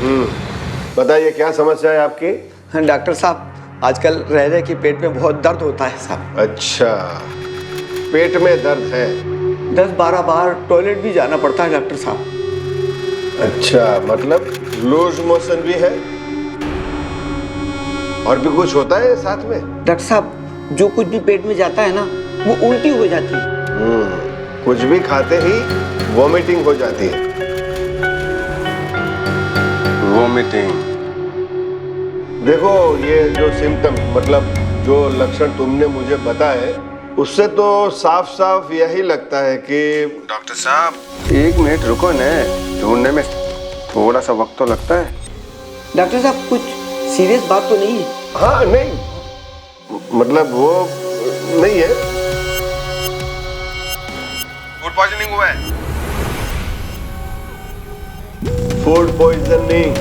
बताइए क्या समस्या है आपकी? डॉक्टर साहब, आजकल रह रहे कि पेट में बहुत दर्द होता है साहब। अच्छा, पेट में दर्द है। 10-12 बार टॉयलेट भी जाना पड़ता है डॉक्टर साहब। अच्छा, मतलब लूज मोशन भी है और भी कुछ होता है साथ में? डॉक्टर साहब, जो कुछ भी पेट में जाता है ना, वो उल्टी हो जाती है। कुछ भी खाते ही वॉमिटिंग हो जाती है। वॉमिटिंग, देखो ये जो सिम्टम मतलब जो लक्षण तुमने मुझे बताए, उससे तो साफ साफ यही लगता है कि डॉक्टर साहब 1 मिनट रुको न, ढूंढने में थोड़ा सा वक्त तो लगता है। डॉक्टर साहब, कुछ सीरियस बात तो नहीं है? हाँ नहीं, मतलब वो नहीं है। फूड पॉइजनिंग हुआ है? फूड पॉइजनिंग,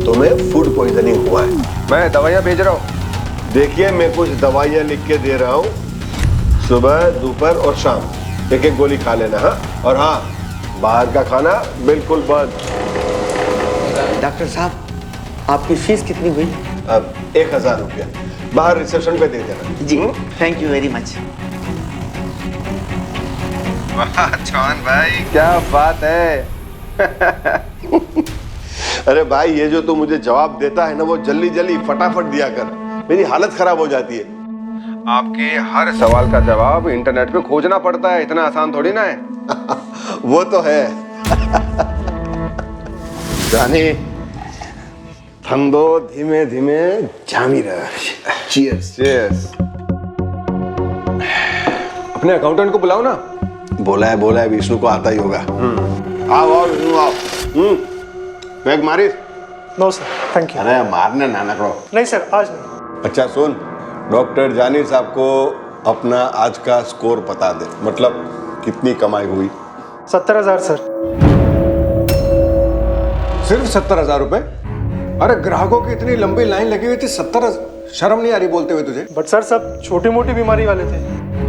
तुम्हें फूड पॉइजनिंग हुआ है। मैं दवाइयाँ भेज रहा हूँ। देखिए, मैं कुछ दवाइयाँ लिख के दे रहा हूँ, सुबह दोपहर और शाम 1-1 गोली खा लेना। हाँ, और हाँ, बाहर का खाना बिल्कुल बंद। डॉक्टर साहब, आपकी फीस कितनी हुई? अब 1000 रुपया बाहर रिसेप्शन पे दे देना। जी, थैंक यू वेरी मच। वाह चौहान भाई, क्या बात है। अरे भाई, ये जो तू मुझे जवाब देता है ना, वो जल्दी जल्दी फटाफट दिया कर, मेरी हालत खराब हो जाती है। आपके हर सवाल का जवाब इंटरनेट पे खोजना पड़ता है, इतना आसान थोड़ी ना है। वो तो है। जाने ठंडो धीमे धीमे जामी रहा। चीयर्स। चीयर्स। अपने अकाउंटेंट को बुलाओ ना। बोला है विष्णु को आता ही होगा। आओ विष्णु आओ। बैग मारिस? No sir, thank you. अरे मारने नाना करो। नहीं सर, आज नहीं। अच्छा सुन, डॉक्टर जानी साहब को अपना आज का स्कोर बता दे, मतलब कितनी कमाई हुई? 70,000 सर। सिर्फ 70,000 रुपए? अरे ग्राहकों की इतनी लंबी लाइन लगी हुई थी, 70,000? शर्म नहीं आ रही बोलते हुए तुझे? बट सर, सब छोटी मोटी बीमारी वाले थे,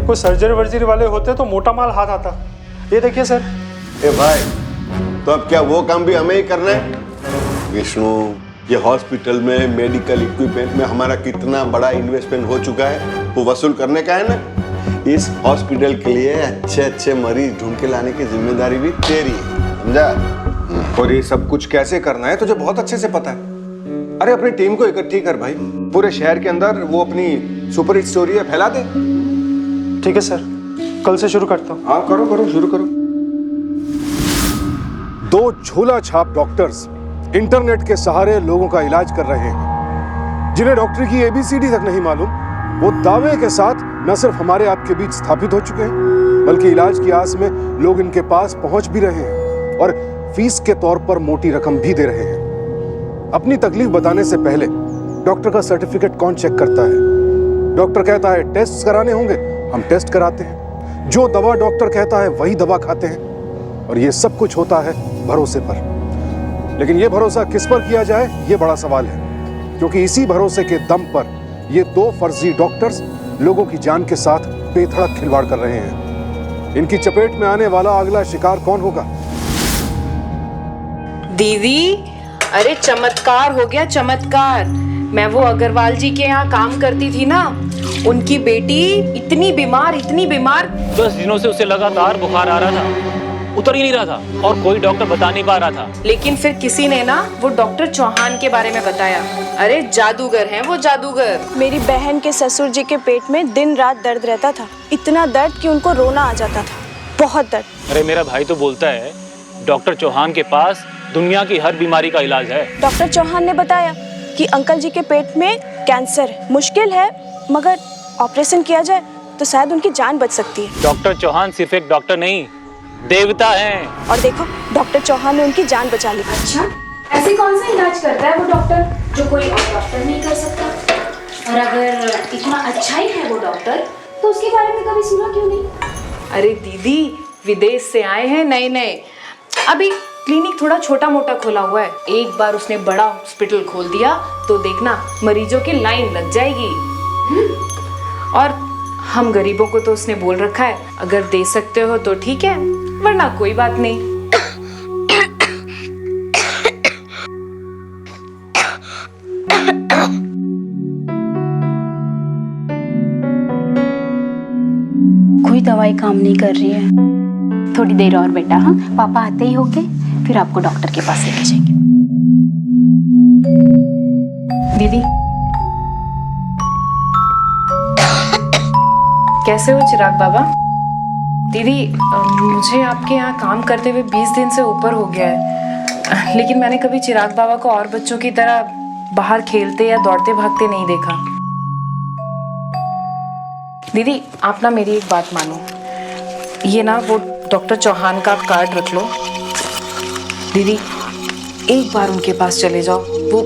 कोई सर्जरी वर्जरी वाले होते तो मोटा माल हाथ आता। ये देखिए सर। ए भाई, तो अब क्या वो काम भी हमें ही करना है? विष्णु, ये हॉस्पिटल में मेडिकल इक्विपमेंट में हमारा कितना बड़ा इन्वेस्टमेंट हो चुका है, वो वसूल करने का है ना। इस हॉस्पिटल के लिए अच्छे अच्छे मरीज ढूंढ के लाने की जिम्मेदारी भी तेरी है, समझा? और ये सब कुछ कैसे करना है तुझे बहुत अच्छे से पता है। अरे अपनी टीम को इकट्ठी कर भाई, पूरे शहर के अंदर वो अपनी सुपर हिट स्टोरी है फैला दे। ठीक है सर, कल से शुरू करता हूँ। हाँ करो, शुरू करो। 2 झोला छाप डॉक्टर्स इंटरनेट के सहारे लोगों का इलाज कर रहे हैं। जिन्हें डॉक्टर की ABCD तक नहीं मालूम, वो दावे के साथ न सिर्फ हमारे आपके बीच स्थापित हो चुके हैं, बल्कि इलाज की आस में लोग इनके पास पहुंच भी रहे हैं और फीस के तौर पर मोटी रकम भी दे रहे हैं। अपनी तकलीफ बताने से पहले डॉक्टर का सर्टिफिकेट कौन चेक करता है? डॉक्टर कहता है टेस्ट कराने होंगे, हम टेस्ट कराते हैं। जो दवा डॉक्टर कहता है वही दवा खाते हैं। और ये सब कुछ होता है भरोसे पर। लेकिन ये भरोसा किस पर किया जाए, ये बड़ा सवाल है, क्योंकि इसी भरोसे के दम पर ये 2 फर्जी डॉक्टर्स लोगों की जान के साथ बेधड़क खिलवाड़ कर रहे हैं। इनकी चपेट में आने वाला अगला शिकार कौन होगा? दीदी, अरे चमत्कार हो गया, चमत्कार। मैं वो अग्रवाल जी के यहाँ काम करती थी ना, उनकी बेटी इतनी बीमार 10 दिनों से उसे लगातार बुखार आ रहा था, उतर ही नहीं रहा था और कोई डॉक्टर बता नहीं पा रहा था। लेकिन फिर किसी ने ना वो डॉक्टर चौहान के बारे में बताया। अरे जादूगर हैं वो, जादूगर। मेरी बहन के ससुर जी के पेट में दिन रात दर्द रहता था, इतना दर्द कि उनको रोना आ जाता था, बहुत दर्द। अरे मेरा भाई तो बोलता है डॉक्टर चौहान के पास दुनिया की हर बीमारी का इलाज है। डॉक्टर चौहान ने बताया कि अंकल जी के पेट में कैंसर है, मुश्किल है, मगर ऑपरेशन किया जाए तो शायद उनकी जान बच सकती है। डॉक्टर चौहान सिर्फ एक डॉक्टर नहीं, देवता हैं। और देखो, डॉक्टर चौहान ने उनकी जान बचा ली। अच्छा, ऐसे कौन सा इलाज करता है वो डॉक्टर जो कोई और डॉक्टर नहीं कर सकता? और अगर इतना अच्छा ही है वो डॉक्टर, तो उसके बारे में कभी सुना क्यों नहीं? अरे दीदी, विदेश से आए हैं नए, अभी क्लिनिक थोड़ा छोटा मोटा खोला हुआ है। एक बार उसने बड़ा हॉस्पिटल खोल दिया तो देखना मरीजों की लाइन लग जाएगी। और हम गरीबों को तो उसने बोल रखा है, अगर दे सकते हो तो ठीक है, वरना कोई बात नहीं। दवाई काम नहीं कर रही है। थोड़ी देर और बेटा, हाँ पापा आते ही होंगे, फिर आपको डॉक्टर के पास लेके जाएंगे। दीदी कैसे हो चिराग बाबा? दीदी मुझे आपके यहाँ काम करते हुए 20 दिन से ऊपर हो गया है, लेकिन मैंने कभी चिराग बाबा को और बच्चों की तरह बाहर खेलते या दौड़ते भागते नहीं देखा। दीदी आप ना मेरी एक बात मानो, ये ना वो डॉक्टर चौहान का कार्ड रख लो। दीदी एक बार उनके पास चले जाओ, वो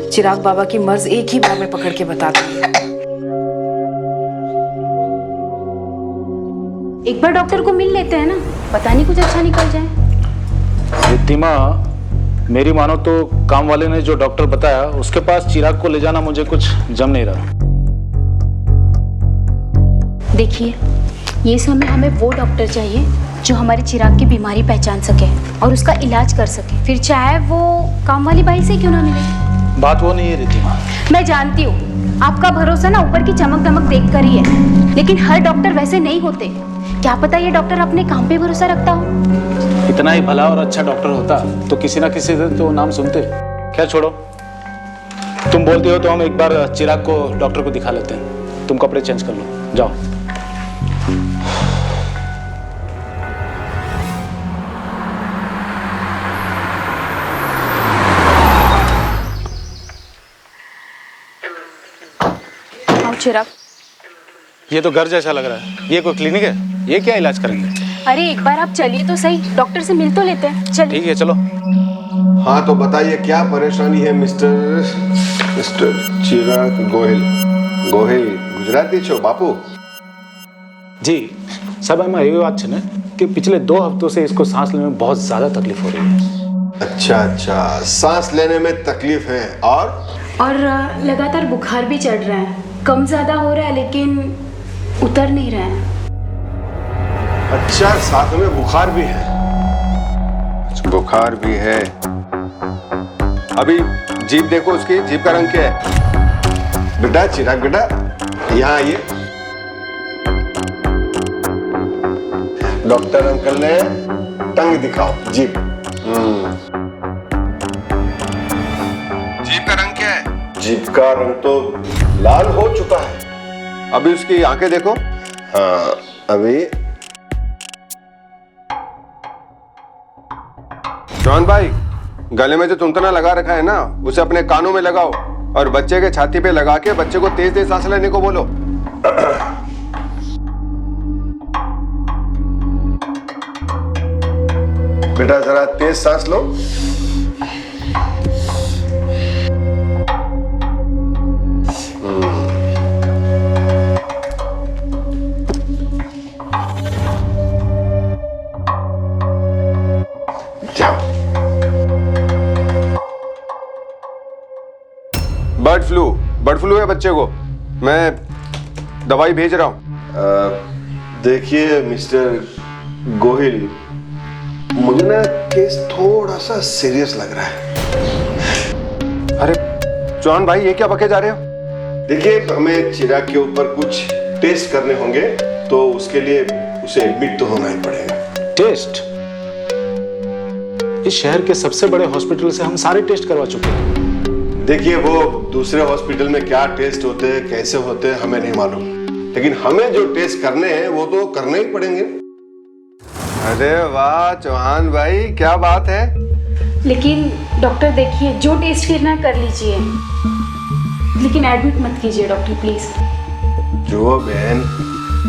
चिराग बाबा की मर्ज एक ही बार में पकड़ के बता देंगे। एक बार डॉक्टर को मिल लेते हैं ना, पता नहीं कुछ अच्छा निकल जाए। रिद्धिमा, मेरी मानो तो काम वाले ने जो डॉक्टर बताया उसके पास चिराग को ले जाना मुझे कुछ जम नहीं रहा। देखिए, ये समय हमें वो डॉक्टर चाहिए जो हमारी चिराग की बीमारी पहचान सके और उसका इलाज कर सके, फिर चाहे वो काम वाली बाई से क्यों ना मिले। बात वो नहीं है रिद्धिमा। मैं जानती हूँ आपका भरोसा ना ऊपर की चमक दमक देख कर ही है, लेकिन हर डॉक्टर वैसे नहीं होते। क्या पता ये डॉक्टर अपने काम पे भरोसा रखता हो। इतना ही भला और अच्छा डॉक्टर होता तो किसी ना किसी दिन तो नाम सुनते। खैर छोड़ो, तुम बोलते हो तो हम एक बार चिराग को डॉक्टर को दिखा लेते हैं। तुम कपड़े चेंज कर लो, जाओ। आओ चिराग। ये तो घर जैसा लग रहा है, ये कोई क्लिनिक है? ये क्या इलाज करेंगे? अरे एक बार आप चलिए तो सही, डॉक्टर से मिल तो लेते हैं। चलिए। ठीक है चलो। हाँ तो बताइए क्या परेशानी है मिस्टर चिराग गोहिल? गोहिल गुजराती छो बापू? जी साहब, एम एवी बात है कि पिछले 2 हफ्तों से इसको सांस लेने में बहुत ज्यादा तकलीफ हो रही है। अच्छा, सांस लेने में तकलीफ है और लगातार बुखार भी चढ़ रहा है, कम ज्यादा हो रहा है लेकिन उतर नहीं रहा है। अच्छा, साथ में बुखार भी है? बुखार भी है। अभी जीभ देखो उसकी, जीभ का रंग क्या है? बेटा चिराग बेटा यहाँ आइए। डॉक्टर अंकल ने टंग दिखाओ, जीभ। जीभ का रंग क्या है? जीभ का रंग तो लाल हो चुका है। अभी उसकी आंखें देखो। हाँ अभी। जॉन भाई, गले में जो तुंतना लगा रखा है ना, उसे अपने कानों में लगाओ और बच्चे के छाती पे लगा के बच्चे को तेज तेज सांस लेने को बोलो। बेटा जरा तेज सांस लो। बर्ड फ्लू है बच्चे को, मैं दवाई भेज रहा हूं। देखिए मिस्टर गोहिल, मुझे ना केस थोड़ा सा सीरियस लग रहा है। अरे जॉन भाई, ये क्या बके जा रहे हो? देखिए हमें चिराग के ऊपर कुछ टेस्ट करने होंगे, तो उसके लिए उसे एडमिट तो होना ही पड़ेगा। टेस्ट? इस शहर के सबसे बड़े हॉस्पिटल से हम सारे टेस्ट करवा चुके हैं। देखिए वो दूसरे हॉस्पिटल में क्या टेस्ट होते हैं, कैसे होते हैं, हमें नहीं मालूम, लेकिन हमें जो टेस्ट करने हैं वो तो करने ही पड़ेंगे। अरे वाह चौहान भाई, क्या बात है। लेकिन डॉक्टर देखिए, जो टेस्ट करना है कर लीजिए, लेकिन एडमिट मत कीजिए डॉक्टर प्लीज। जो बहन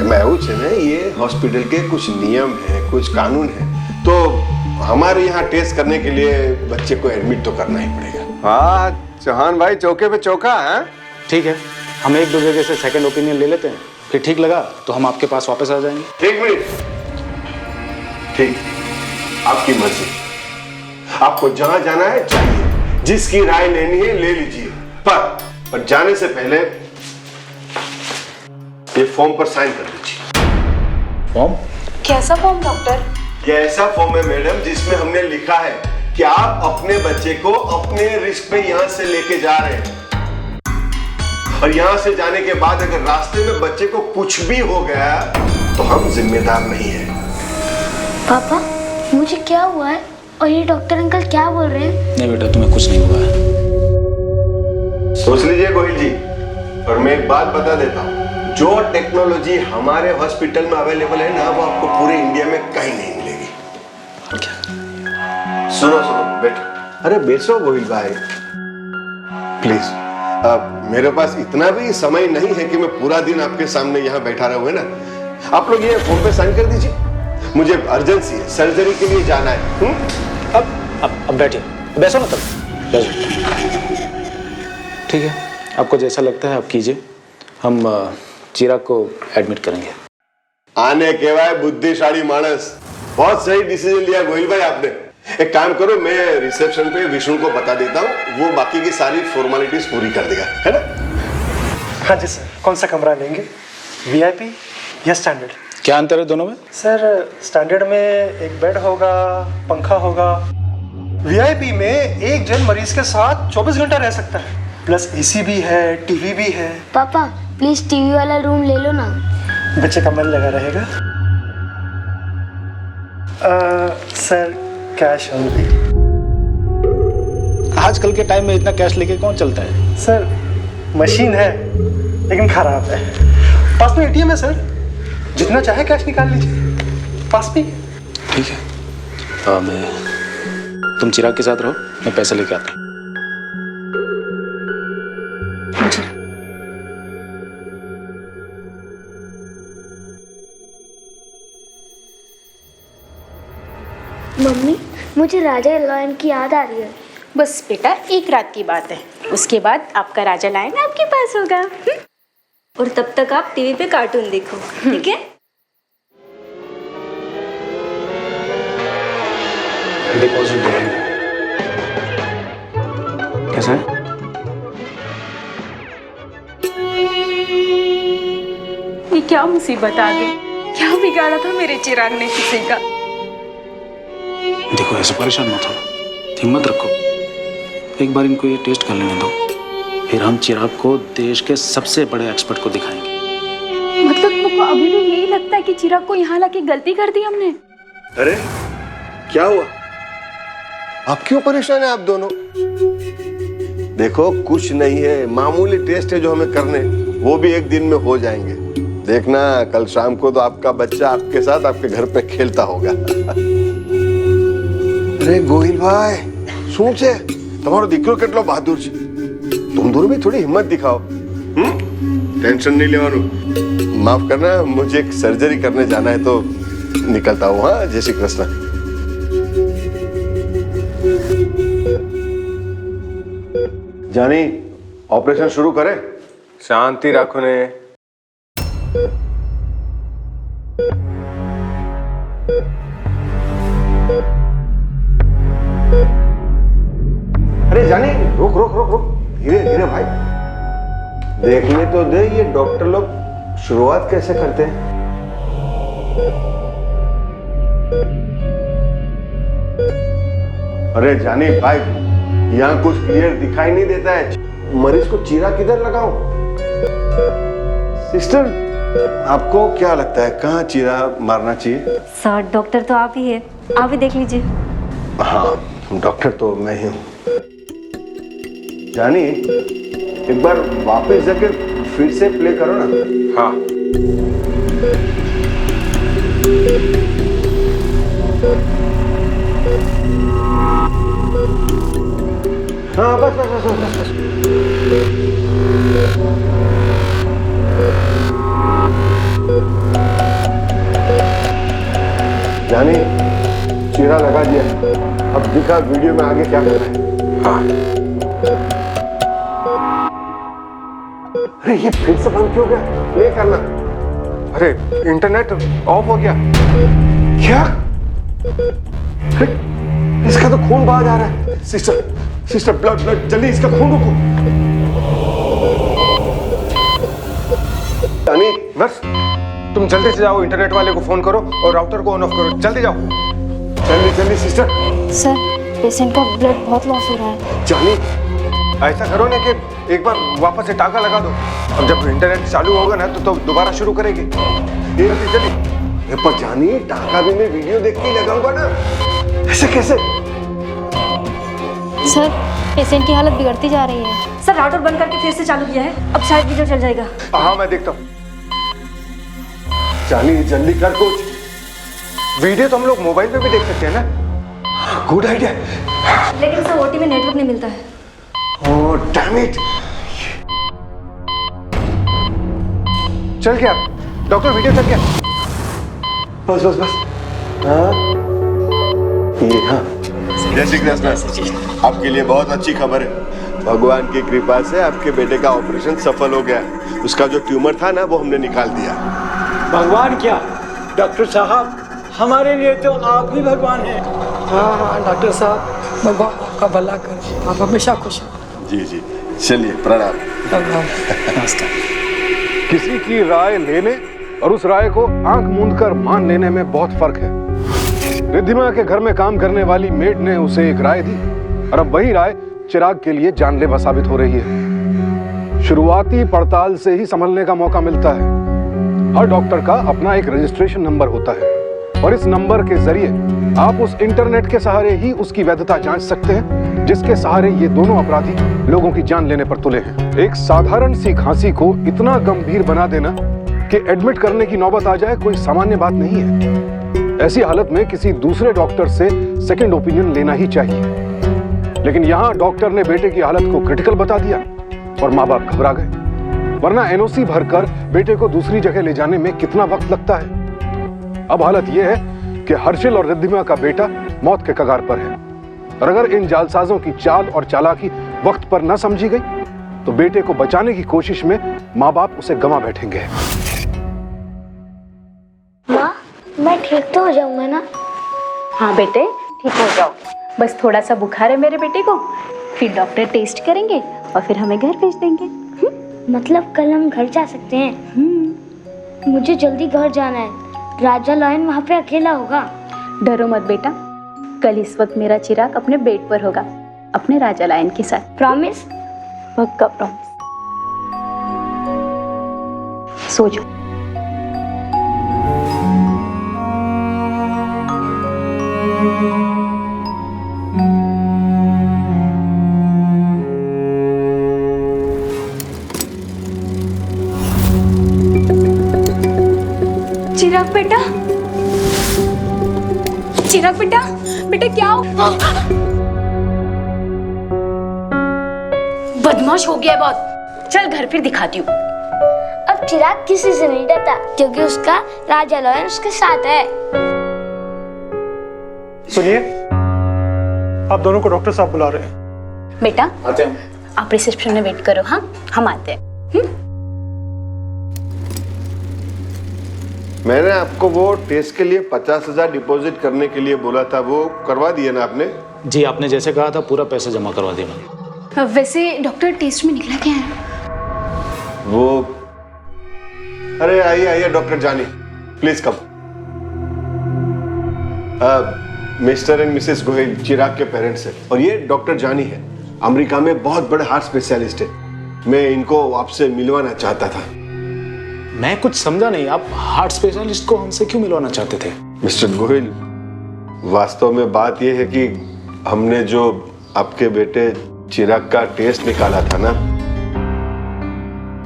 मैं ये हॉस्पिटल के कुछ नियम है, कुछ कानून है, तो हमारे यहाँ टेस्ट करने के लिए बच्चे को एडमिट तो करना ही पड़ेगा। हाँ चौहान भाई, चौके पे चौका है। ठीक है, हम एक दूसरे से सेकंड ओपिनियन ले लेते हैं, फिर ठीक लगा तो हम आपके पास वापस आ जाएंगे। एक मिनट, ठीक, आपकी मर्जी। आपको जहां जाना है जाइए, जिसकी राय लेनी है ले लीजिए, पर जाने से पहले ये फॉर्म पर साइन कर दीजिए। फॉर्म? कैसा फॉर्म डॉक्टर? ये ऐसा फॉर्म है मैडम जिसमें हमने लिखा है कि आप अपने बच्चे को अपने रिस्क पे यहाँ से लेके जा रहे हैं, और यहाँ से जाने के बाद अगर रास्ते में बच्चे को कुछ भी हो गया तो हम जिम्मेदार नहीं है। पापा मुझे क्या हुआ है और ये डॉक्टर अंकल क्या बोल रहे हैं? नहीं बेटा, तुम्हें कुछ नहीं हुआ है। सोच लीजिए गोहिल जी, और मैं एक बात बता देता हूँ, जो टेक्नोलॉजी हमारे हॉस्पिटल में अवेलेबल है ना, वो आपको पूरे इंडिया में कहीं नहीं मिलेगी। सुनो सुनो, बैठो। अरे बैठो गोहिल भाई, प्लीज। अब मेरे पास इतना भी समय नहीं है कि मैं पूरा दिन आपके सामने यहाँ बैठा रहूँ, है ना। आप लोग ये फॉर्म पे साइन कर दीजिए, मुझे अर्जेंसी है, सर्जरी के लिए जाना है। अब बैठिए, बैठो ना, तब बैठो। ठीक है, आपको जैसा लगता है आप कीजिए। हम चिराग को एडमिट करेंगे। आने के बाद बुद्धिशाली मानस, बहुत सही डिसीजन लिया गोहिल भाई आपने। एक काम करो, मैं रिसेप्शन पे विष्णु को बता देता हूँ, वो बाकी की सारी फॉर्मेलिटीज पूरी कर देगा, है ना। हाँ जी सर, कौन सा कमरा लेंगे, वीआईपी या स्टैंडर्ड? क्या अंतर है दोनों में? सर स्टैंडर्ड में एक बेड होगा, पंखा होगा। वीआईपी में एक जन मरीज के साथ 24 घंटा रह सकता है, प्लस एसी भी है, टीवी भी है। पापा प्लीज टीवी वाला रूम ले लो ना। बच्चे का मन लगा रहेगा। Sir cash only. आजकल के टाइम में इतना कैश लेके कौन चलता है? सर मशीन है लेकिन खराब है। पास में एटीएम है सर, जितना चाहे कैश निकाल लीजिए, पास में। ठीक है, तुम चिराग के साथ रहो, मैं पैसे लेके आता हूँ। मम्मी मुझे राजा लायन की याद आ रही है। बस बेटा एक रात की बात है, उसके बाद आपका राजा लायन आपके पास होगा। और तब तक आप टीवी पे कार्टून देखो, ठीक है? डिपॉजिट देंगे। कैसा है? ये क्या मुसीबत आ गई, क्या बिगाड़ा था मेरे चिराग ने किसी का। देखो ऐसे परेशान मत हो, हिम्मत रखो। एक बार इनको ये टेस्ट कर लेने दो, फिर हम चिराग को देश के सबसे बड़े एक्सपर्ट को दिखाएंगे। मतलब तुमको अभी भी यही लगता है कि चिराग को यहाँ लाके गलती कर दी हमने? अरे क्या हुआ, आप क्यों परेशान है आप दोनों? देखो कुछ नहीं है, मामूली टेस्ट है जो हमें करने, वो भी एक दिन में हो जाएंगे। देखना कल शाम को तो आपका बच्चा आपके साथ आपके घर पे खेलता होगा। अरे गोहिल भाई શું છે, તમારો દીકરો કેટલો બહાદુર છે, तुम दोनों भी थोड़ी हिम्मत दिखाओ। टेंशन नहीं लेवानू, माफ करना मुझे एक सर्जरी करने जाना है तो निकलता हूँ। हाँ जय श्री कृष्ण। जानी ऑपरेशन शुरू करे, शांति राखो ने। अरे जानी रुक रुक रुक रुक, धीरे धीरे भाई, देखने तो दे ये डॉक्टर लोग शुरुआत कैसे करते हैं। अरे जानी भाई, यहाँ कुछ क्लियर दिखाई नहीं देता है, मरीज को चीरा किधर लगाऊं? सिस्टर आपको क्या लगता है कहाँ चीरा मारना चाहिए? सर डॉक्टर तो आप ही है, आप ही देख लीजिए। हाँ डॉक्टर तो मैं ही हूँ। जानी एक बार वापस जाके फिर से प्ले करो ना। हाँ हाँ बस बस बस बस बस। जानी चीरा लगा दिया, अब दिखा वीडियो में आगे क्या करना है। हाँ अरे ये फिर से बंद क्यों गया, प्ले करना। अरे इंटरनेट ऑफ हो गया क्या? अरे इसका तो खून बाहर जा रहा है। सिस्टर सिस्टर ब्लड ब्लड जल्दी इसका खून रुको। जानी नर्स तुम जल्दी से जाओ, इंटरनेट वाले को फोन करो और राउटर को ऑन ऑफ करो, जल्दी जाओ, जल्दी जल्दी। सिस्टर सर पेशेंट का ब्लड बहुत लॉस हो रहा है। जानी ऐसा करो ना कि एक बार वापस से टाका लगा दो। अब जब इंटरनेट चालू होगा ना तो दोबारा शुरू करेगी। चलिए। पर जानिए, टाका भी मैं वीडियो देख के ही लगाऊंगा ना। ऐसे कैसे? सर, पेशेंट की हालत बिगड़ती जा रही है। सर राउटर बंद करके फिर से चालू किया है, अब शायद वीडियो चल जाएगा। हाँ मैं देखता हूँ। जानिए जल्दी कर कुछ। वीडियो तो हम लोग मोबाइल पे भी देख सकते हैं ना। Good idea. लेकिन सर ओटी में नेटवर्क नहीं मिलता है। Oh damn it. चल गया डॉक्टर, वीडियो चल गया। बस बस बस। हाँ ये, हाँ जय श्री कृष्ण। आपके लिए बहुत अच्छी खबर है। भगवान की कृपा से आपके बेटे का ऑपरेशन सफल हो गया। उसका जो ट्यूमर था ना वो हमने निकाल दिया। भगवान क्या डॉक्टर साहब, हमारे लिए तो आप ही भगवान हैं। हाँ हाँ डॉक्टर साहब, भगवान आपका भला करे, आप हमेशा खुश हैं। जी जी, चलिए प्रणाम। नमस्कार। किसी की राय लेने और उस राय को आंख मूंद कर मान लेने में बहुत फर्क है। रिद्धिमा के घर में काम करने वाली मेड ने उसे एक राय दी और अब वही राय चिराग के लिए जानलेवा साबित हो रही है। शुरुआती पड़ताल से ही संभलने का मौका मिलता है। हर डॉक्टर का अपना एक रजिस्ट्रेशन नंबर होता है और इस नंबर के जरिए आप उस इंटरनेट के सहारे ही उसकी वैधता जांच सकते हैं जिसके सहारे ये दोनों अपराधी लोगों की जान लेने पर तुले हैं। एक साधारण सी खांसी को इतना गंभीर बना देना कि एडमिट करने की नौबत आ जाए कोई सामान्य बात नहीं है। ऐसी हालत में किसी दूसरे डॉक्टर से सेकंड ओपिनियन लेना ही चाहिए। लेकिन यहाँ डॉक्टर ने बेटे की हालत को क्रिटिकल बता दिया और माँ बाप घबरा गए। वरना एनओसी भरकर बेटे को दूसरी जगह ले जाने में कितना वक्त लगता है। अब हालत यह है कि हर्षिल और रिद्धिमा का बेटा मौत के कगार पर है और अगर इन जालसाजों की चाल और चालाकी वक्त पर न समझी गई तो बेटे को बचाने की कोशिश में माँ बाप उसे गंवा बैठेंगे। माँ, मैं ठीक तो हो जाऊंगा ना? हाँ बेटे, ठीक हो जाओ। बस थोड़ा सा बुखार है मेरे बेटे को, फिर डॉक्टर टेस्ट करेंगे और फिर हमें घर भेज देंगे। मतलब कल हम घर जा सकते हैं? मुझे जल्दी घर जाना है। राजा लायन वहाँ पे अकेला होगा। डरो मत बेटा, कल इस वक्त मेरा चिराग अपने बेड पर होगा अपने राजा लायन के साथ। प्रॉमिस? पक्का प्रॉमिस। सो जाओ। चिराग बेटा, चिराग बेटा, बेटा क्या हो? बदमाश हो गया बहुत। चल घर फिर दिखाती हूँ। अब चिराग किसी से नहीं डरता क्योंकि उसका राजा लायन उसके साथ है। सुनिए, आप दोनों को डॉक्टर साहब बुला रहे हैं। बेटा आते हैं। आप रिसेप्शन में वेट करो, हाँ हम आते हैं। मैंने आपको वो टेस्ट के लिए 50,000 डिपॉजिट करने के लिए बोला था, वो करवा दिया ना आपने? जी, आपने जैसे कहा था पूरा पैसा जमा करवा दिया मैंने। वैसे डॉक्टर टेस्ट में निकला क्या है? वो अरे आइए आइए doctor Jani, please come. Mister and missus Gohil Chirag के पेरेंट्स हैं और ये डॉक्टर जानी है, अमेरिका में बहुत बड़े हार्ट स्पेशलिस्ट है। मैं इनको आपसे मिलवाना चाहता था। मैं कुछ समझा नहीं, आप हार्ट स्पेशलिस्ट को हमसे क्यों मिलवाना चाहते थे? मिस्टर गोहिल, वास्तव में बात यह है कि हमने जो आपके बेटे चिराग का टेस्ट निकाला था ना,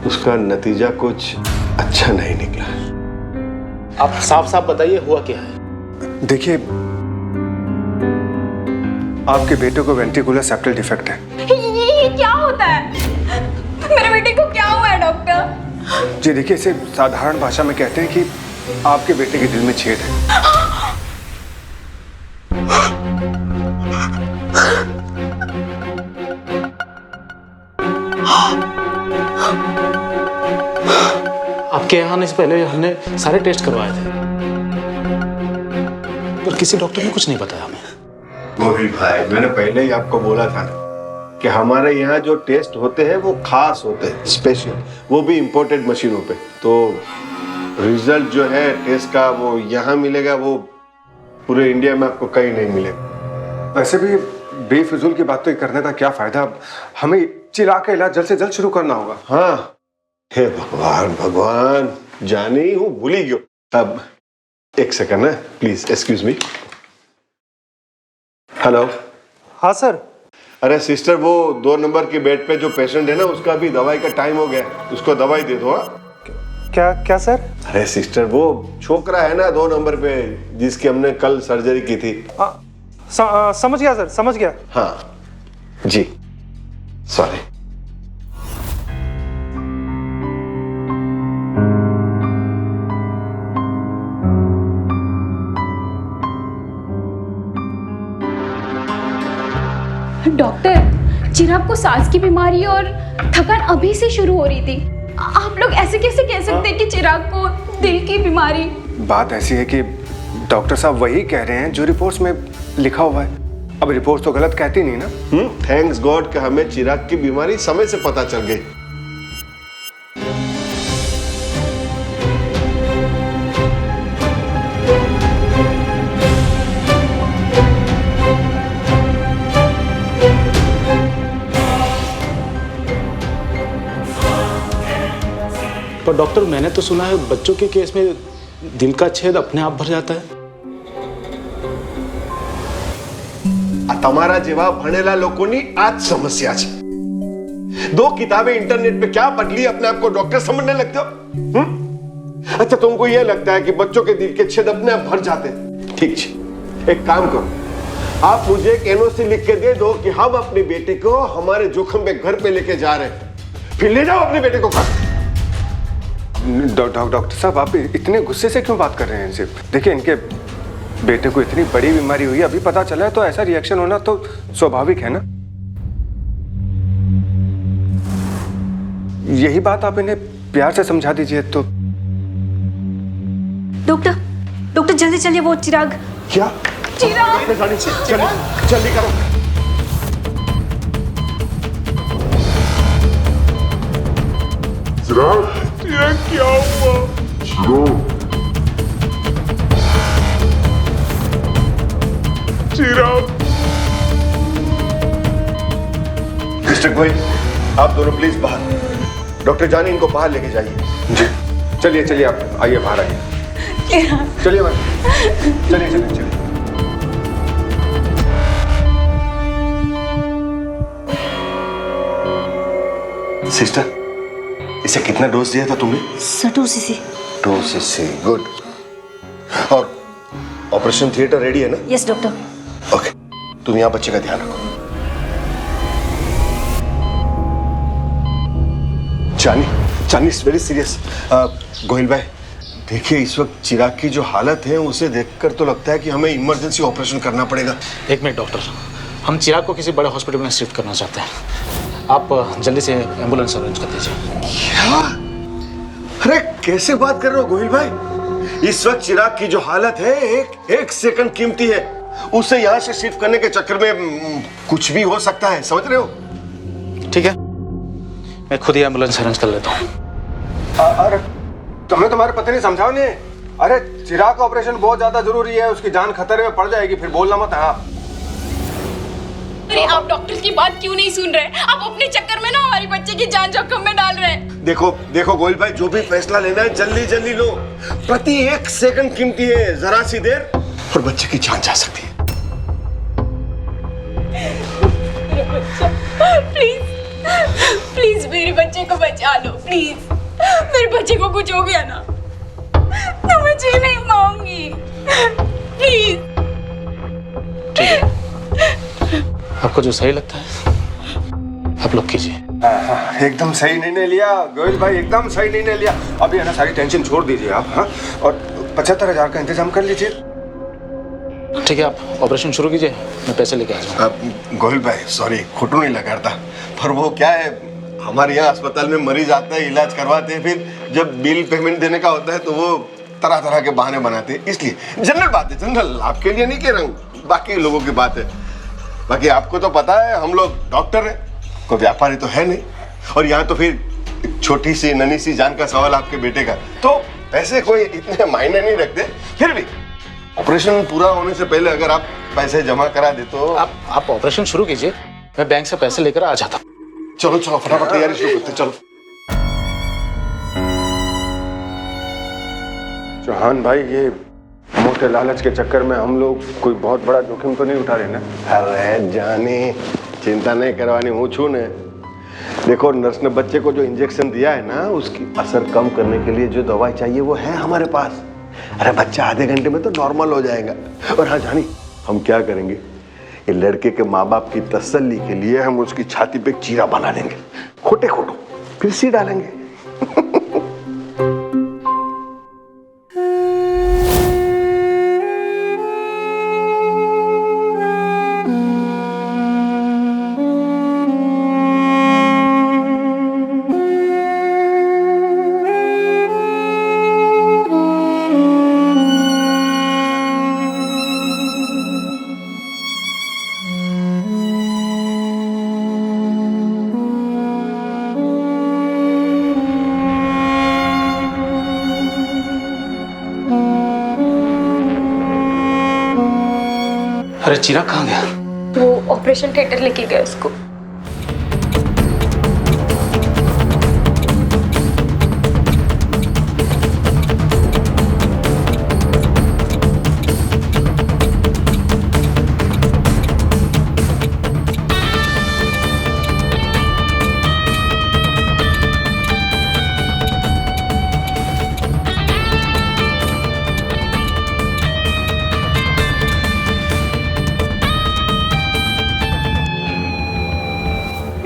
उसका नतीजा कुछ अच्छा नहीं निकला। आप साफ साफ बताइए हुआ क्या है? देखिए, आपके बेटे को वेंट्रिकुलर सेप्टल डिफेक्ट है। ये क्या होता है? मेरे बेटे को क्या हुआ है डॉक्टर? जी देखिए, इसे साधारण भाषा में कहते हैं कि आपके बेटे के दिल में छेद है। आपके यहाँ आने से पहले हमने सारे टेस्ट करवाए थे पर किसी डॉक्टर ने कुछ नहीं बताया हमें। गोहिल भाई, मैंने पहले ही आपको बोला था ना कि हमारे यहाँ जो टेस्ट होते हैं वो खास होते हैं, स्पेशल, वो भी इंपोर्टेड मशीनों पे। तो रिजल्ट जो है टेस्ट का वो यहाँ मिलेगा, वो पूरे इंडिया में आपको कहीं नहीं मिलेगा। वैसे भी बेफिजूल की बात तो करने का क्या फायदा, हमें चिराग का इलाज जल्द से जल्द शुरू करना होगा। हाँ, हे भगवान भगवान, जाने ही हूँ, भूल ही गयो। अब एक सेकंड ना प्लीज, एक्सक्यूज मी। हेलो। हाँ सर। अरे सिस्टर, वो 2 नंबर के बेड पे जो पेशेंट है ना, उसका भी दवाई का टाइम हो गया, उसको दवाई दे दो। क्या क्या सर? अरे सिस्टर, वो छोकरा है ना 2 नंबर पे, जिसकी हमने कल सर्जरी की थी। समझ गया सर, समझ गया। हाँ जी, सॉरी। डॉक्टर, चिराग को सांस की बीमारी और थकान अभी से शुरू हो रही थी। आप लोग ऐसे कैसे कह सकते हैं कि चिराग को दिल की बीमारी? बात ऐसी है कि डॉक्टर साहब वही कह रहे हैं जो रिपोर्ट्स में लिखा हुआ है। अब रिपोर्ट तो गलत कहती नहीं ना। थैंक्स गॉड कि हमें चिराग की बीमारी समय से पता चल गई। पर डॉक्टर, मैंने तो सुना है बच्चों के केस में दिल का छेद अपने आप भर जाता है। તમારા જેવા ભણેલા લોકોની આ જ સમસ્યા છે। 2 किताबें इंटरनेट पे क्या पढ़ ली, अपने आप को डॉक्टर समझने लगते हो। अच्छा, तुमको यह लगता है कि बच्चों के दिल के छेद अपने आप भर जाते हैं? ठीक है, एक काम करो, आप मुझे एक एनओसी लिख के दे दो कि हम अपने बेटे को हमारे जोखिम पे घर पे लेके जा रहे हैं, फिर ले जाओ अपने बेटे को घर। डॉक्टर साहब, आप इतने गुस्से से क्यों बात कर रहे हैं इनसे? देखिए, इनके बेटे को इतनी बड़ी बीमारी हुई, अभी पता चला है, तो ऐसा रिएक्शन होना तो स्वाभाविक है ना। यही बात आप इन्हें प्यार से समझा दीजिए तो। डॉक्टर जल्दी चलिए, वो चिराग। क्या? चिराग, जल्दी करो। चिराग, क्या हुआ? चिराग। मिस्टर गोयल, आप दोनों प्लीज बाहर। डॉक्टर जानी, इनको बाहर लेके जाइए। जी, चलिए चलिए, आप आइए, बाहर आइए। चलिए चलिए चलिए चलिए। सिस्टर, इसे कितना डोज दिया था तुमने? 2 सीसी। 2 CC, good. और ऑपरेशन थिएटर रेडी है ना? Yes doctor. ओके, तुम यहाँ बच्चे का ध्यान रखो। जानी इज वेरी सीरियस। गोहिल भाई, देखिए, इस वक्त चिराग की जो हालत है उसे देखकर तो लगता है कि हमें इमरजेंसी ऑपरेशन करना पड़ेगा। 1 मिनट डॉक्टर, हम चिराग को किसी बड़े हॉस्पिटल में शिफ्ट करना चाहते हैं। आप जल्दी से एम्बुलेंस अरेंज कर दीजिए। क्या? अरे कैसे बात कर रहे हो गोहिल भाई? इस वक्त चिराग की जो हालत है, एक सेकंड कीमती है। उसे यहाँ से शिफ्ट करने के चक्कर में कुछ भी हो सकता है, समझ रहे हो? ठीक है, मैं खुद ही एम्बुलेंस अरेंज कर लेता हूँ। अरे तुम्हें तुम्हारे पति ने समझाओ नहीं? अरे चिराग का ऑपरेशन बहुत ज्यादा जरूरी है, उसकी जान खतरे में पड़ जाएगी, फिर बोलना मत। हाँ, अरे आप डॉक्टर की बात क्यों नहीं सुन रहे? आप अपने चक्कर में ना हमारी बच्चे की जान जोखिम में डाल रहे हैं। देखो गोयल भाई, जो भी फैसला लेना है जल्दी लो। प्रति 1 सेकंड कीमती है, जरा सी देर और बच्चे की जान जा सकती है। प्लीज मेरे बच्चे को बचा लो, प्लीज। मेरे बच्चे को कुछ हो गया ना तो मैं जी नहीं पाऊंगी, प्लीज। ठीक है, आपको जो सही लगता है आप लोग कीजिए। एकदम सही निर्णय लिया गोयल भाई, एकदम सही निर्णय लिया। अभी है ना, सारी टेंशन छोड़ दीजिए आप। हाँ, और 75,000 का इंतजाम कर लीजिए। ठीक है, आप ऑपरेशन शुरू कीजिए, मैं पैसे लेके आ जाऊँ। गोयल भाई सॉरी, खोटू नहीं लगाता, पर वो क्या है, हमारे यहाँ अस्पताल में मरीज आते हैं, इलाज करवाते हैं, फिर जब बिल पेमेंट देने का होता है तो वो तरह के बहाने बनाते हैं। इसलिए जनरल बात है, जनरल, आपके लिए नहीं कह रहा हूँ, बाकी लोगों की बात है। बाकी आपको तो पता है हम लोग डॉक्टर हैं, कोई व्यापारी तो है नहीं। और यहाँ तो फिर छोटी सी नन्ही सी जान का सवाल आपके बेटे का, तो पैसे कोई इतने मायने नहीं रखते। फिर भी ऑपरेशन पूरा होने से पहले अगर आप पैसे जमा करा दे तो। आप ऑपरेशन शुरू कीजिए, मैं बैंक से पैसे लेकर आ जाता हूँ। चलो चलो फटाफट तैयारी शुरू करते चलो। चौहान भाई, ये मोटे लालच के चक्कर में हम लोग कोई बहुत बड़ा जोखिम तो नहीं उठा रहे ना? अरे जानी, चिंता नहीं करवानी, हूँ छू ने। देखो, नर्स ने बच्चे को जो इंजेक्शन दिया है ना, उसकी असर कम करने के लिए जो दवाई चाहिए वो है हमारे पास। अरे बच्चा आधे घंटे में तो नॉर्मल हो जाएगा। और हाँ जानी, हम क्या करेंगे, ये लड़के के माँ बाप की तसल्ली के लिए हम उसकी छाती पे चीरा बना देंगे, खोटे खोटो, फिर सी डालेंगे। अरे चिराग कहाँ गया? वो ऑपरेशन थिएटर लेके गए उसको।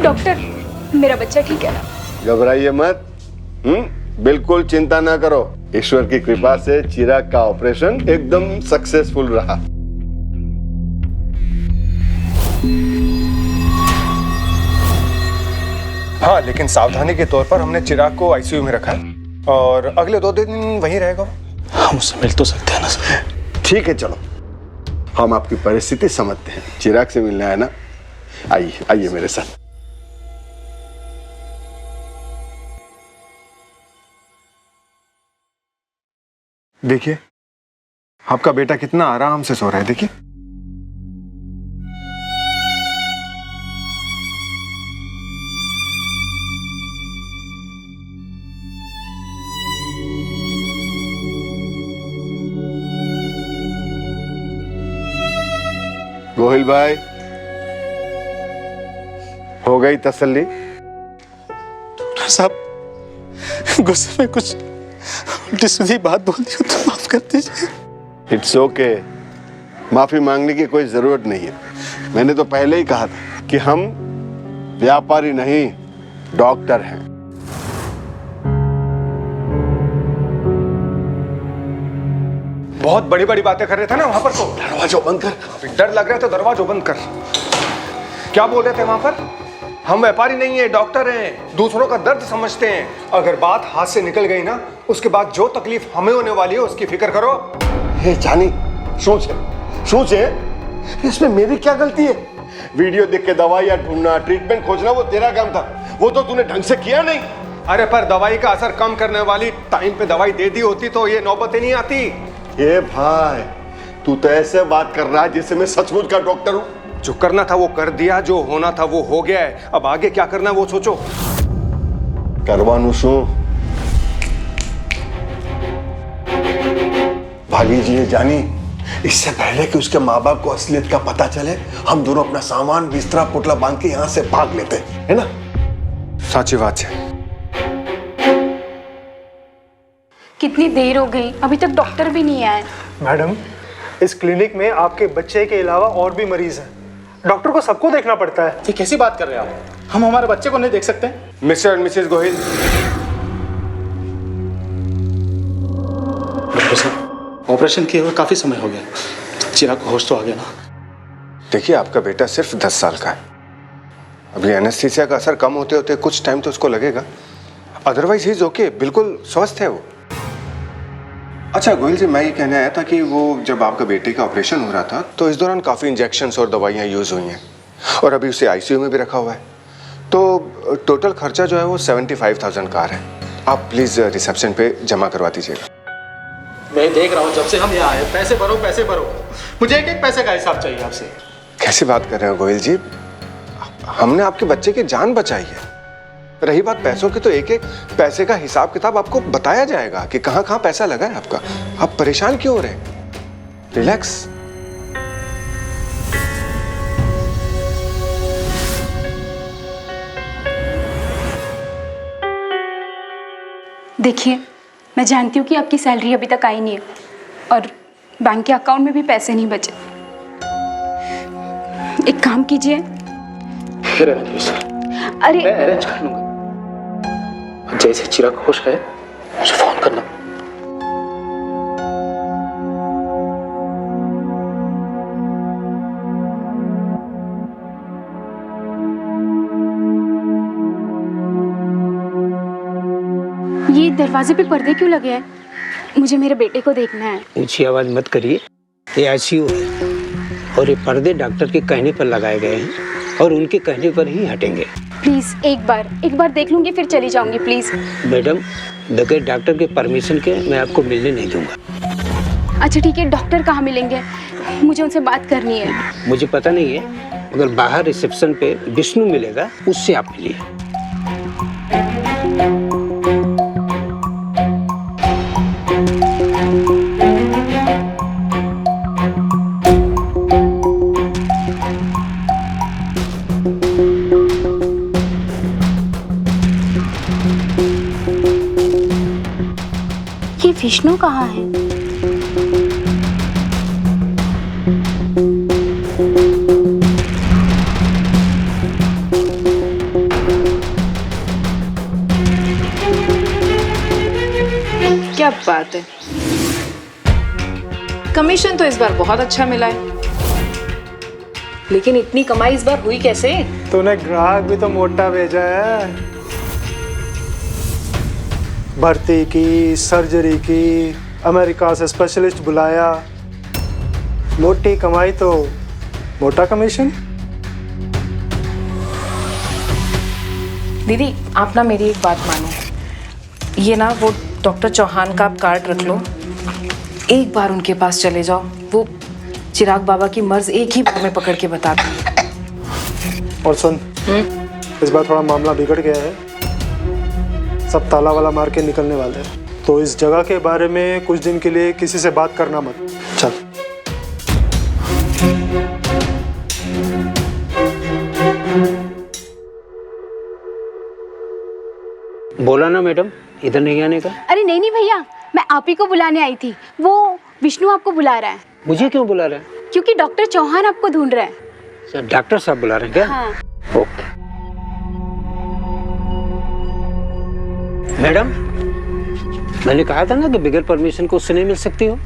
डॉक्टर, मेरा बच्चा ठीक है ना? घबराइए मत। बिल्कुल चिंता ना करो। ईश्वर की कृपा से चिराग का ऑपरेशन एकदम सक्सेसफुल रहा। हाँ, लेकिन सावधानी के तौर पर हमने चिराग को आईसीयू में रखा है और अगले 2 दिन वहीं रहेगा। हम उससे मिल तो सकते हैं ना सर? ठीक है, चलो, हम आपकी परिस्थिति समझते हैं। चिराग से मिलना है ना? आइए आइए मेरे साथ। देखिए, आपका बेटा कितना आराम से सो रहा है, देखिए। गोहिल भाई, हो गई तसल्ली? डॉक्टर साहब, गुस्से में कुछ उल्टी सीधी बात बोल दी तो माफ कर दीजिए। इट्स ओके, माफी मांगने की कोई जरूरत नहीं है। मैंने तो पहले ही कहा था कि हम व्यापारी नहीं, डॉक्टर हैं। बहुत बड़ी बड़ी बातें कर रहे थे ना वहां पर, तो दरवाजा बंद कर। डर लग रहा है तो दरवाजा बंद कर। क्या बोल रहे थे वहां पर? हम व्यापारी नहीं है, डॉक्टर हैं, दूसरों का दर्द समझते हैं। अगर बात हाथ से निकल गई ना, उसके बाद जो तकलीफ हमें होने वाली है उसकी फिक्र करो। हे जानी, सोचे, इसमें मेरी क्या गलती है? वीडियो देख के दवाइयां ढूंढना, ट्रीटमेंट खोजना वो तेरा काम था, वो तो तूने ढंग से किया नहीं। अरे पर दवाई का असर कम करने वाली टाइम पे दवाई दे दी होती तो ये नौबत ही नहीं आती। ये भाई, तू तो ऐसे बात कर रहा है जैसे मैं सचमुच का डॉक्टर हूं। जो करना था वो कर दिया, जो होना था वो हो गया है। अब आगे क्या करना है वो सोचो। करवानू शू भागी जी जानी, इससे पहले कि उसके माँ बाप को असलियत का पता चले, हम दोनों अपना सामान बिस्तरा पोटला बांध के यहाँ से भाग लेते है ना? साची बात है। कितनी देर हो गई, अभी तक डॉक्टर भी नहीं आए। मैडम, इस क्लिनिक में आपके बच्चे के अलावा और भी मरीज हैं। डॉक्टर को सबको देखना पड़ता है। ये कैसी बात कर रहे हैं आप? हम हमारे बच्चे को नहीं देख सकते? Mister and missus Gohil. Doctor साहब, ऑपरेशन किए हुए काफी समय हो गया, चिराग को होश तो आ गया ना? देखिए, आपका बेटा सिर्फ 10 साल का है। अभी एनेस्थीसिया का असर कम होते होते कुछ टाइम तो उसको लगेगा, अदरवाइज ही इज ओके, बिल्कुल स्वस्थ है वो। अच्छा गोहिल जी, मैं ये कहने आया था कि वो जब आपका बेटे का ऑपरेशन हो रहा था तो इस दौरान काफ़ी इंजेक्शन्स और दवाइयाँ यूज़ हुई हैं और अभी उसे आईसीयू में भी रखा हुआ है, तो टोटल खर्चा जो है वो 75,000 का है। आप प्लीज़ रिसेप्शन पे जमा करवा दीजिएगा। मैं देख रहा हूँ जब से हम यहाँ आए, पैसे भरो मुझे एक एक पैसे का हिसाब चाहिए आपसे। कैसी बात कर रहे हो गोहिल जी? हमने आपके बच्चे की जान बचाई है। रही बात पैसों की, तो एक एक पैसे का हिसाब किताब आपको बताया जाएगा कि कहां कहां पैसा लगा है आपका। आप परेशान क्यों हो रहे हैं? रिलैक्स। देखिए, मैं जानती हूँ कि आपकी सैलरी अभी तक आई नहीं है और बैंक के अकाउंट में भी पैसे नहीं बचे। एक काम कीजिए। अरे मैं अरेंज कर लूंगा। जैसे चिराग खुश है मुझे फोन करना। ये दरवाजे पे पर्दे क्यों लगे हैं? मुझे मेरे बेटे को देखना है। ऊंची आवाज मत करिए, ये आईसीयू है और ये पर्दे डॉक्टर के कहने पर लगाए गए हैं और उनके कहने पर ही हटेंगे। प्लीज एक बार देख लूंगी फिर चली जाऊंगी प्लीज। मैडम, बगैर डॉक्टर के परमिशन के मैं आपको मिलने नहीं दूंगा। अच्छा ठीक है, डॉक्टर कहाँ मिलेंगे? मुझे उनसे बात करनी है। मुझे पता नहीं है, मगर बाहर रिसेप्शन पे विष्णु मिलेगा, उससे आप मिलिए। ये विष्णु कहाँ है? क्या बात है, कमीशन तो इस बार बहुत अच्छा मिला है, लेकिन इतनी कमाई इस बार हुई कैसे? तूने ग्राहक भी तो मोटा भेजा है। भर्ती की, सर्जरी की, अमेरिका से स्पेशलिस्ट बुलाया। मोटी कमाई तो मोटा कमीशन। दीदी आप ना मेरी एक बात मानो, ये ना वो डॉक्टर चौहान का आप कार्ड रख लो, एक बार उनके पास चले जाओ, वो चिराग बाबा की मर्ज एक ही बार में पकड़ के बता देंगे। और सुन, इस बार थोड़ा मामला बिगड़ गया है, सब ताला वाला मार के निकलने वाले हैं, तो इस जगह के बारे में कुछ दिन के लिए किसी से बात करना मत। चल। बोला ना मैडम, इधर नहीं आने का। अरे नहीं भैया, मैं आप ही को बुलाने आई थी। वो विष्णु आपको बुला रहा है। मुझे क्यों बुला रहे हैं? क्योंकि डॉक्टर चौहान आपको ढूंढ रहे हैं। अच्छा, डॉक्टर साहब बुला रहे हैं क्या? हाँ। ओके। मैडम, मैंने कहा था ना कि बगैर परमिशन को उससे नहीं मिल सकती हो।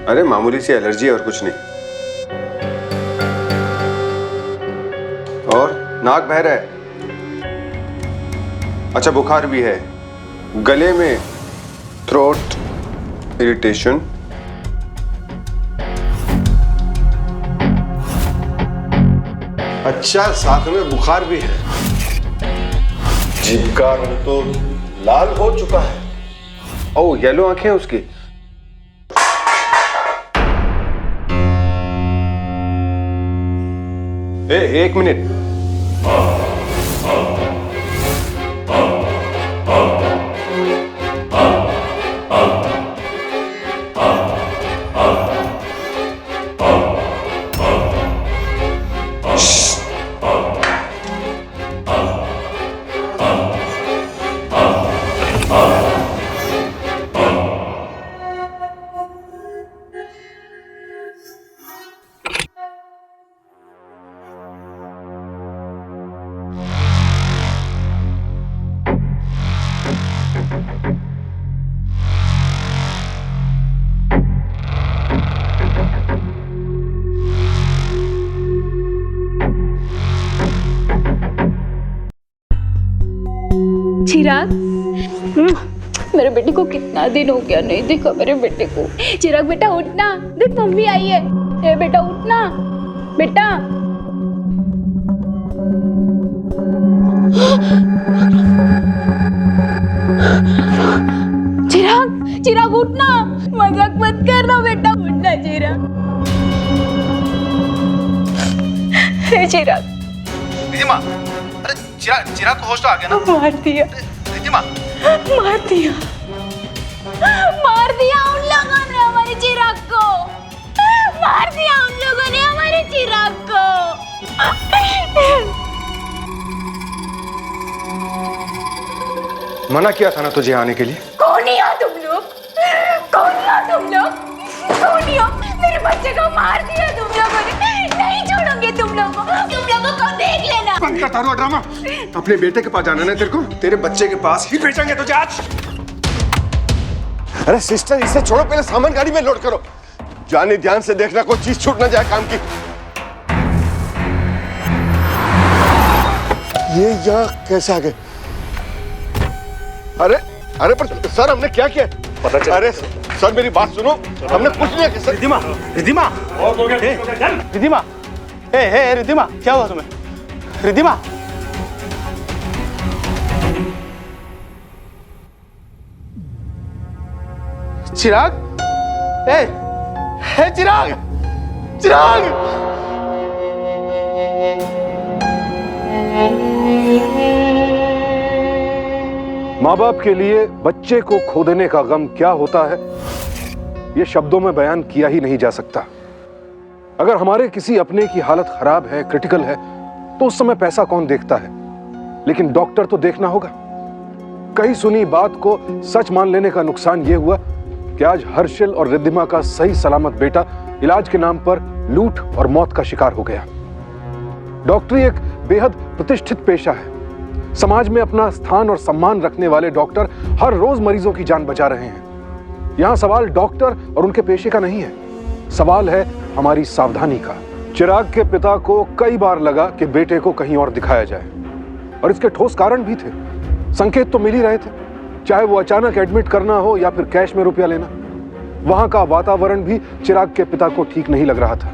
अरे मामूली सी एलर्जी है और कुछ नहीं। और नाक बह रहा है। अच्छा, बुखार भी है, गले में थ्रोट इरिटेशन, अच्छा साथ में बुखार भी है। जीभ का रंग तो लाल हो चुका है। ओह, येलो आंखें उसकी। एक मिनट। चिराग, मेरे बेटे को कितना दिन हो गया नहीं देखा मेरे बेटे को। चिराग बेटा उठना, देख मम्मी आई है। ए बेटा उठना बेटा। चिराग, चिराग उठना, मजाक मत करना बेटा, उठना चिराग। चिराग रिद्धिमा, अरे चिराग को होश तो आ गया ना? मार दिया रिद्धिमा, मार दिया मार दिया उन लोगों ने हमारे चिराग को, मार दिया उन लोगों ने हमारे चिराग को। मना किया था ना तुझे आने के लिए। कौन ही हो तुम लोग? कौन ही हो तुम लोग? कौन ही हो? मेरे बच्चे को मार दिया तुम लोगों ने। नहीं छोड़ोगे तुम लोगों को देख लेना। बंद कर तारू ड्रामा। अपने बेटे के पास जाना ना तेरे को, तेरे बच्चे के पास ही भेजेंगे तुझे आज। अरे सिस्टर, इसे छोड़ो, पहले सामान गाड़ी में लोड करो। जाने ध्यान से देखना कोई चीज छूट ना जाए काम की। ये यहाँ कैसे आ गए? अरे अरे पर सर, हमने क्या किया? पता चल। अरे सर मेरी बात सुनो, हमने कुछ नहीं किया। रिद्धिमा, रिद्धिमा, रिद्धिमा, हे रिद्धिमा, क्या हुआ तुम्हें? रिद्धिमा, चिराग, हे चिराग, चिराग। माँ बाप के लिए बच्चे को खो देने का गम क्या होता है, ये शब्दों में बयान किया ही नहीं जा सकता। अगर हमारे किसी अपने की हालत खराब है, क्रिटिकल है, तो उस समय पैसा कौन देखता है, लेकिन डॉक्टर तो देखना होगा। कहीं सुनी बात को सच मान लेने का नुकसान ये हुआ कि आज हर्षिल और रिद्धिमा का सही सलामत बेटा इलाज के नाम पर लूट और मौत का शिकार हो गया। डॉक्टरी एक बेहद प्रतिष्ठित पेशा है। समाज में अपना स्थान और सम्मान रखने वाले डॉक्टर हर रोज मरीजों की जान बचा रहे हैं। यहां सवाल डॉक्टर और उनके पेशे का नहीं है, सवाल है हमारी सावधानी का। चिराग के पिता को कई बार लगा कि बेटे को कहीं और दिखाया जाए, और इसके ठोस कारण भी थे। संकेत तो मिल ही रहे थे, चाहे वो अचानक एडमिट करना हो या फिर कैश में रुपया लेना। वहां का वातावरण भी चिराग के पिता को ठीक नहीं लग रहा था।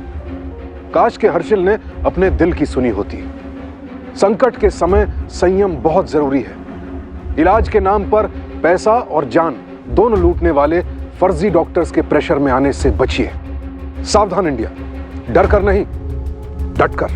काश के हर्षिल ने अपने दिल की सुनी होती। संकट के समय संयम बहुत जरूरी है। इलाज के नाम पर पैसा और जान दोनों लूटने वाले फर्जी डॉक्टर्स के प्रेशर में आने से बचिए। सावधान इंडिया, डर कर नहीं, डट कर।